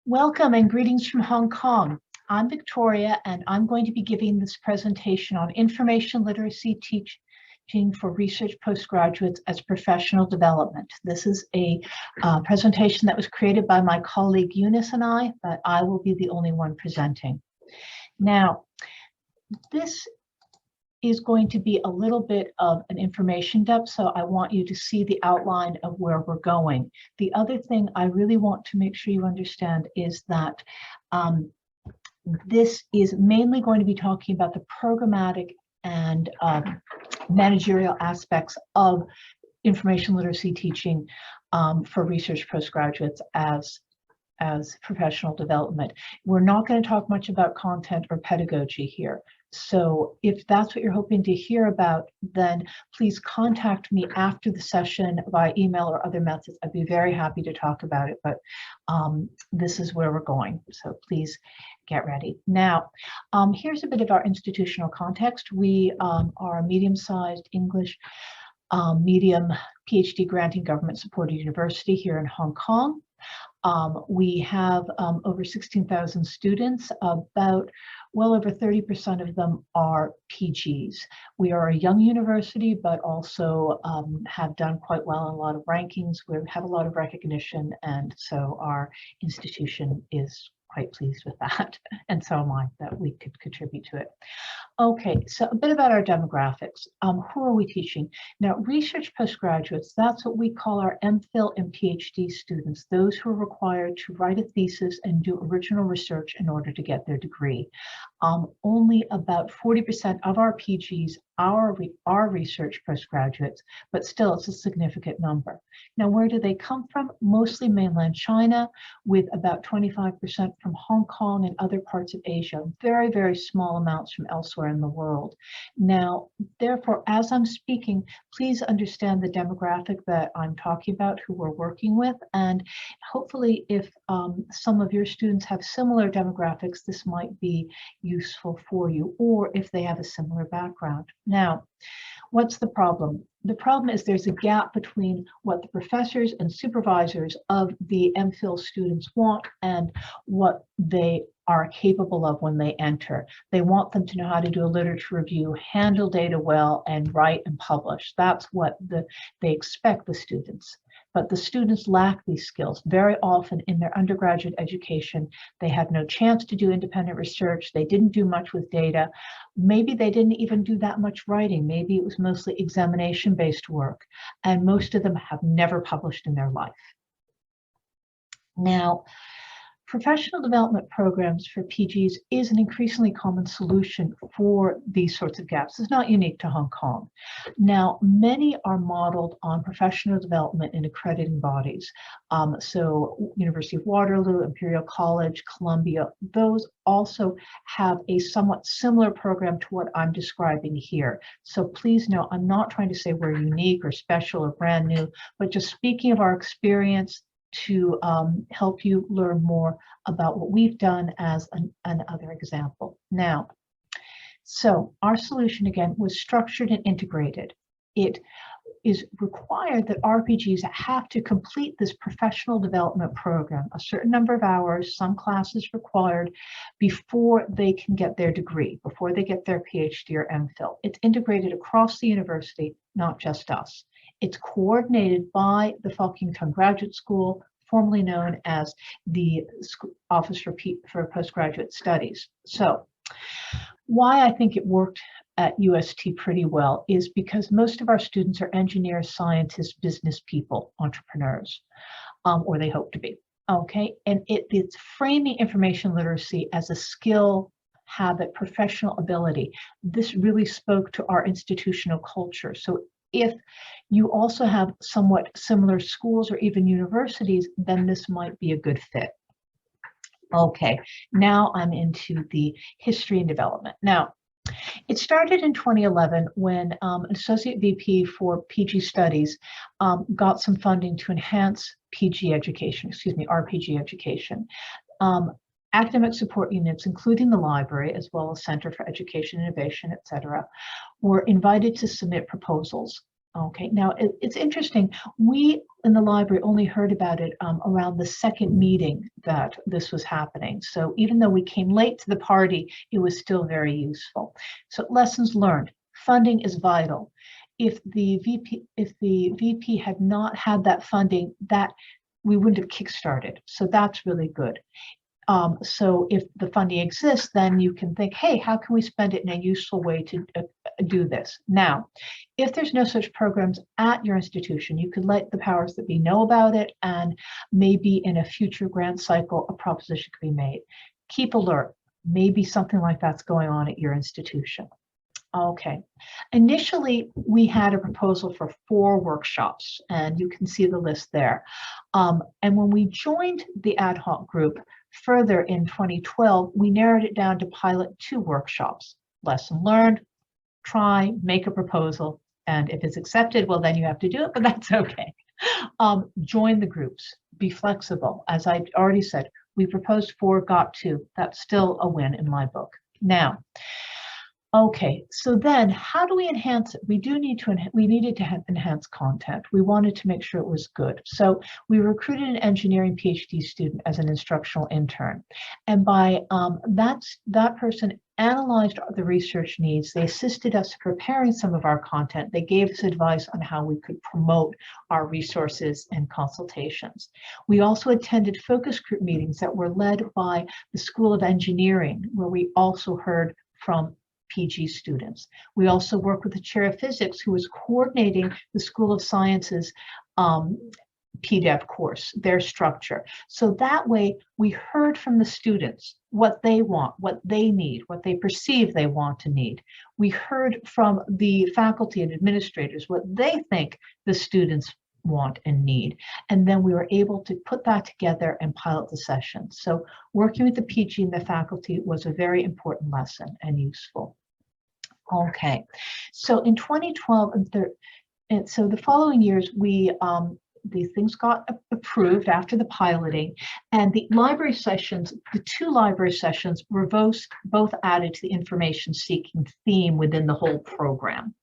Welcome and greetings from Hong Kong. I'm Victoria, and I'm going to be giving this presentation on information literacy teaching for research postgraduates as professional development. This is a presentation that was created by my colleague Eunice and I, but I will be the only one presenting. Now, this is going to be a little bit of an information dump, so I want you to see the outline of where we're going. The other thing I really want to make sure you understand is that this is mainly going to be talking about the programmatic and managerial aspects of information literacy teaching for research postgraduates as professional development. We're not going to talk much about content or pedagogy here. So if that's what you're hoping to hear about, then please contact me after the session by email or other methods. I'd be very happy to talk about it, but this is where we're going. So please get ready. Now, here's a bit of our institutional context. We are a medium-sized English medium PhD granting government-supported university here in Hong Kong. We have over 16,000 students. About well over 30% of them are PGs. We are a young university, but also have done quite well in a lot of rankings. We have a lot of recognition, and so our institution is quite pleased with that, and so am I, that we could contribute to it. Okay, so a bit about our demographics. Who are we teaching? Now, research postgraduates, that's what we call our MPhil and PhD students, those who are required to write a thesis and do original research in order to get their degree. Only about 40% of our PGs are research postgraduates, but still it's a significant number. Now, where do they come from? Mostly mainland China, with about 25% from Hong Kong and other parts of Asia, very, very small amounts from elsewhere in the world. Now, therefore, as I'm speaking, please understand the demographic that I'm talking about, who we're working with, and hopefully if some of your students have similar demographics, this might be useful for you, or if they have a similar background. Now, what's the problem? The problem is there's a gap between what the professors and supervisors of the MPhil students want and what they are capable of when they enter. They want them to know how to do a literature review, handle data well, and write and publish. That's what they expect the students. But the students lack these skills. Very often in their undergraduate education, they had no chance to do independent research. They didn't do much with data. Maybe they didn't even do that much writing. Maybe it was mostly examination-based work. And most of them have never published in their life. Now, professional development programs for PGs is an increasingly common solution for these sorts of gaps. It's not unique to Hong Kong. Now, many are modeled on professional development in accrediting bodies. So University of Waterloo, Imperial College, Columbia, those also have a somewhat similar program to what I'm describing here. So please know, I'm not trying to say we're unique or special or brand new, but just speaking of our experience to help you learn more about what we've done as another example. Now, so our solution again was structured and integrated. It is required that RPGs have to complete this professional development program, a certain number of hours, some classes required, before they can get their degree, before they get their PhD or MPhil. It's integrated across the university, not just us. It's coordinated by the Folkington Graduate School, formerly known as the Office for Postgraduate Studies. So why I think it worked at UST pretty well is because most of our students are engineers, scientists, business people, entrepreneurs, or they hope to be, okay? And it's framing information literacy as a skill, habit, professional ability. This really spoke to our institutional culture. So if you also have somewhat similar schools or even universities, then this might be a good fit. Okay, now I'm into the history and development. Now, it started in 2011 when an associate VP for PG studies got some funding to enhance PG education, RPG education. Academic support units, including the library, as well as Center for Education Innovation, etc., were invited to submit proposals. Okay, now it's interesting. We in the library only heard about it around the second meeting that this was happening. So even though we came late to the party, it was still very useful. So lessons learned, funding is vital. If the VP had not had that funding, that we wouldn't have kickstarted. So that's really good. So if the funding exists, then you can think, hey, how can we spend it in a useful way to do this? Now, if there's no such programs at your institution, you could let the powers that be know about it, and maybe in a future grant cycle, a proposition could be made. Keep alert. Maybe something like that's going on at your institution. Okay. Initially, we had a proposal for 4 workshops, and you can see the list there. And when we joined the ad hoc group further in 2012, we narrowed it down to pilot 2 workshops. Lesson learned, try, make a proposal, and if it's accepted, well, then you have to do it, but that's okay. Join the groups, be flexible. As I already said, we proposed 4, got 2. That's still a win in my book. Now, okay, so then how do we enhance it? We needed to enhance content. We wanted to make sure it was good. So we recruited an engineering PhD student as an instructional intern. And by that person analyzed the research needs. They assisted us in preparing some of our content. They gave us advice on how we could promote our resources and consultations. We also attended focus group meetings that were led by the School of Engineering, where we also heard from PG students. We also worked with the chair of physics, who was coordinating the School of Sciences PDEP course, their structure. So that way we heard from the students what they want, what they need, what they perceive they want to need. We heard from the faculty and administrators what they think the students want and need. And then we were able to put that together and pilot the sessions. So working with the PG and the faculty was a very important lesson and useful. Okay, so in 2012 and so the following years, these things got approved after the piloting, and the library sessions, the 2 library sessions were both added to the information seeking theme within the whole program.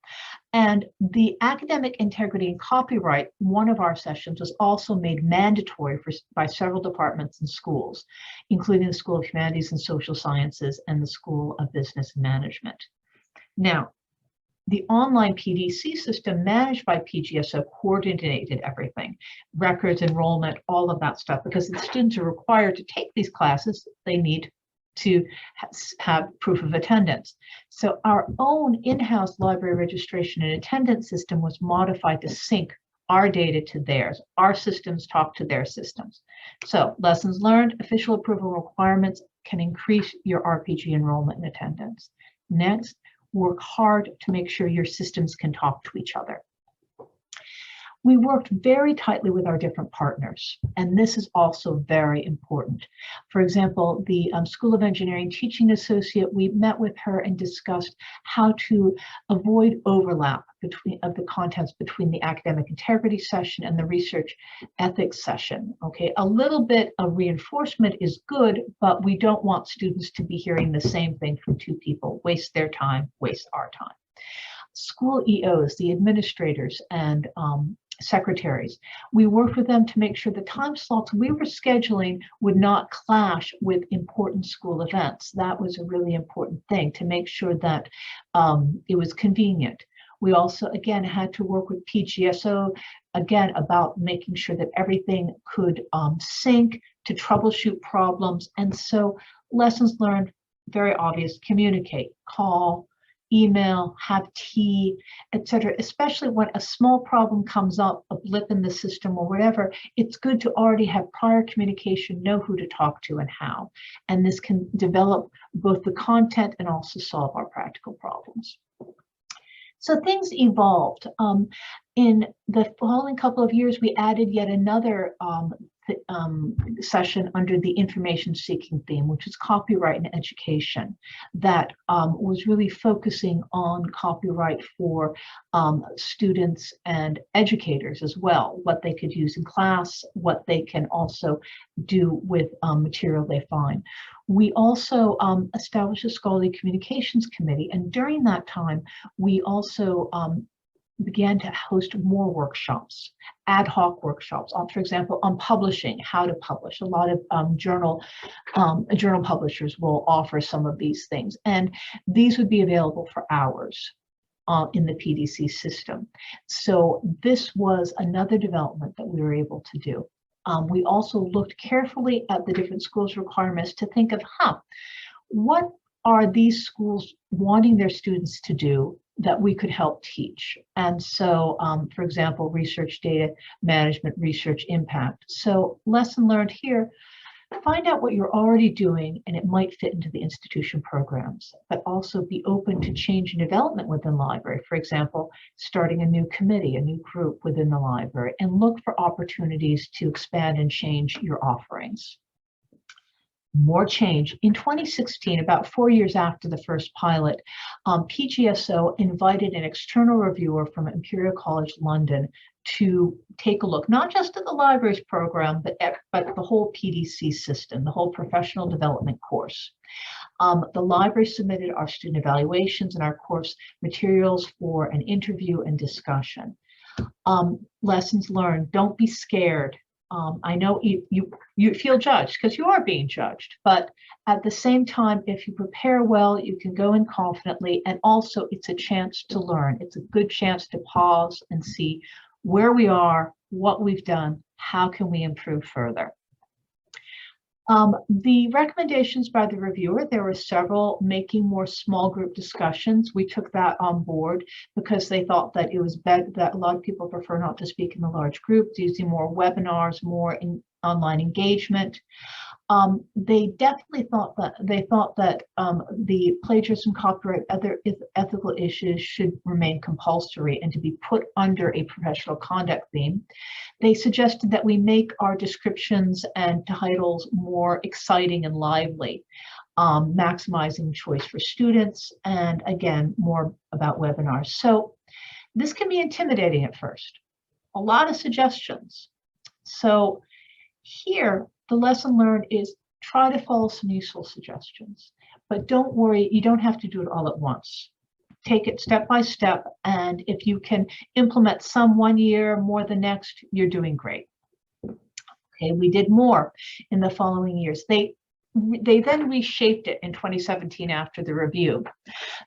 And the academic integrity and copyright, one of our sessions, was also made mandatory by several departments and schools, including the School of Humanities and Social Sciences and the School of Business and Management. Now, the online PDC system managed by PGSO coordinated everything, records, enrollment, all of that stuff, because the students are required to take these classes. They need to have proof of attendance. So our own in-house library registration and attendance system was modified to sync our data to theirs. Our systems talk to their systems. So lessons learned, official approval requirements can increase your RPG enrollment and attendance. Next, work hard to make sure your systems can talk to each other. We worked very tightly with our different partners, and this is also very important. For example, the School of Engineering Teaching Associate, we met with her and discussed how to avoid overlap of the contents between the academic integrity session and the research ethics session. Okay, a little bit of reinforcement is good, but we don't want students to be hearing the same thing from 2 people, waste their time, waste our time. School EOs, the administrators and secretaries, we worked with them to make sure the time slots we were scheduling would not clash with important school events. That was a really important thing, to make sure that it was convenient. We also, again, had to work with PGSO, again, about making sure that everything could sync to troubleshoot problems. And so lessons learned, very obvious: communicate, call, email, have tea, etc. Especially when a small problem comes up, a blip in the system or whatever, it's good to already have prior communication, know who to talk to and how. And this can develop both the content and also solve our practical problems. So things evolved. In the following couple of years, we added yet another session under the information seeking theme, which is copyright and education, that was really focusing on copyright for students and educators as well, what they could use in class, what they can also do with material they find. We also established a scholarly communications committee, and during that time, we also began to host more workshops, ad hoc workshops, for example, on publishing, how to publish. A lot of journal publishers will offer some of these things, and these would be available for hours in the PDC system. So this was another development that we were able to do. We also looked carefully at the different schools' requirements to think of, what are these schools wanting their students to do that we could help teach? And so, for example, research data management, research impact. So lesson learned here, find out what you're already doing and it might fit into the institution programs, but also be open to change and development within the library. For example, starting a new committee, a new group within the library, and look for opportunities to expand and change your offerings. More change. In 2016, about 4 years after the first pilot, PGSO invited an external reviewer from Imperial College London to take a look, not just at the libraries program, but the whole PDC system, the whole professional development course. The library submitted our student evaluations and our course materials for an interview and discussion. Lessons learned, don't be scared. I know you feel judged because you are being judged, but at the same time, if you prepare well, you can go in confidently, and also it's a chance to learn. It's a good chance to pause and see where we are, what we've done, how can we improve further. The recommendations by the reviewer, there were several, making more small group discussions. We took that on board because they thought that it was better, that a lot of people prefer not to speak in the large groups, using more webinars, more in online engagement. They definitely thought that the plagiarism, copyright, other ethical issues should remain compulsory and to be put under a professional conduct theme. They suggested that we make our descriptions and titles more exciting and lively, maximizing choice for students, and again, more about webinars. So this can be intimidating at first. A lot of suggestions. So here, the lesson learned is try to follow some useful suggestions, but don't worry, you don't have to do it all at once. Take it step by step, and if you can implement some 1 year, more the next, you're doing great. Okay, we did more in the following years. They then reshaped it in 2017 after the review.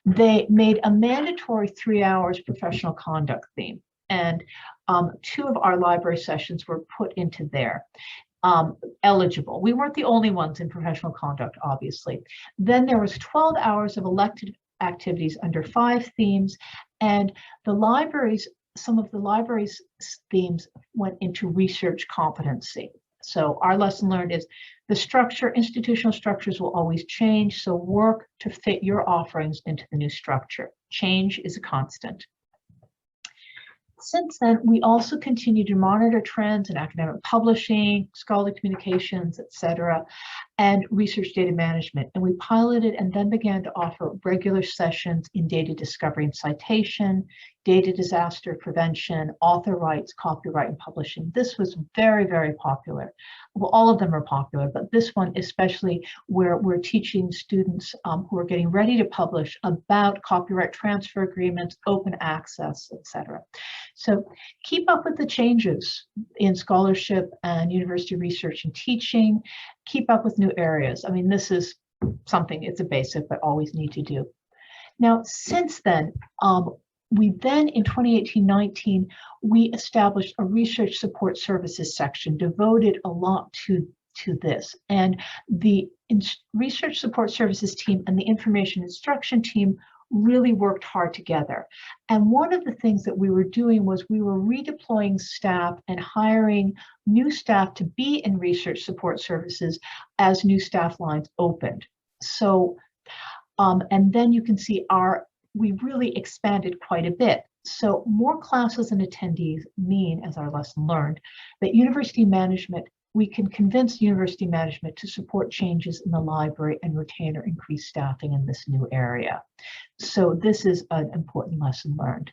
They made a mandatory 3 hours professional conduct theme, and 2 of our library sessions were put into there. Eligible. We weren't the only ones in professional conduct, obviously. Then there was 12 hours of elected activities under 5 themes, and the libraries, some of the libraries' themes went into research competency. So our lesson learned is the structure, institutional structures will always change, so work to fit your offerings into the new structure. Change is a constant. Since then, we also continue to monitor trends in academic publishing, scholarly communications, etc., and research data management. And we piloted and then began to offer regular sessions in data discovery and citation, data disaster prevention, author rights, copyright, and publishing. This was very, very popular. Well, all of them are popular, but this one especially, where we're teaching students who are getting ready to publish about copyright transfer agreements, open access, etc. So keep up with the changes in scholarship and university research and teaching. Keep up with new areas. I mean, this is something, it's a basic, but always need to do. Now, since then, we then in 2018-19, we established a research support services section devoted a lot to this. And the research support services team and the information instruction team really worked hard together. And one of the things that we were doing was we were redeploying staff and hiring new staff to be in research support services as new staff lines opened. So, and then you can see we really expanded quite a bit. So more classes and attendees mean, as our lesson learned, that university management, we can convince university management to support changes in the library and retain or increase staffing in this new area. So this is an important lesson learned.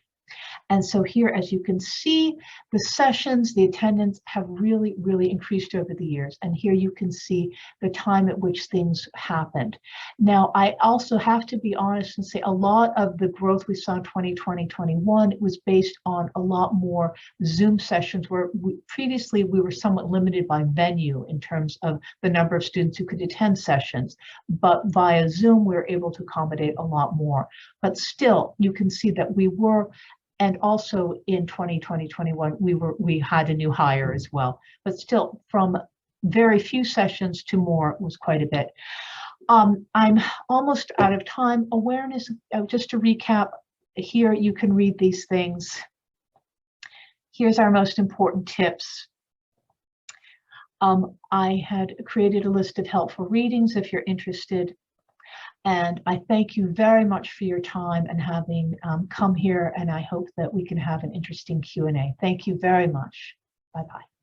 And so here, as you can see, the sessions, the attendance have really, really increased over the years. And here you can see the time at which things happened. Now, I also have to be honest and say a lot of the growth we saw in 2020-21 was based on a lot more Zoom sessions where previously we were somewhat limited by venue in terms of the number of students who could attend sessions, but via Zoom we were able to accommodate a lot more. But still, you can see that we were, and also in 2020-21 we had a new hire as well. But still, from very few sessions to more was quite a bit. I'm almost out of time. Awareness, just to recap, here you can read these things. Here's our most important tips. I had created a list of helpful readings if you're interested. And I thank you very much for your time and having come here, and I hope that we can have an interesting Q&A. Thank you very much. Bye-bye.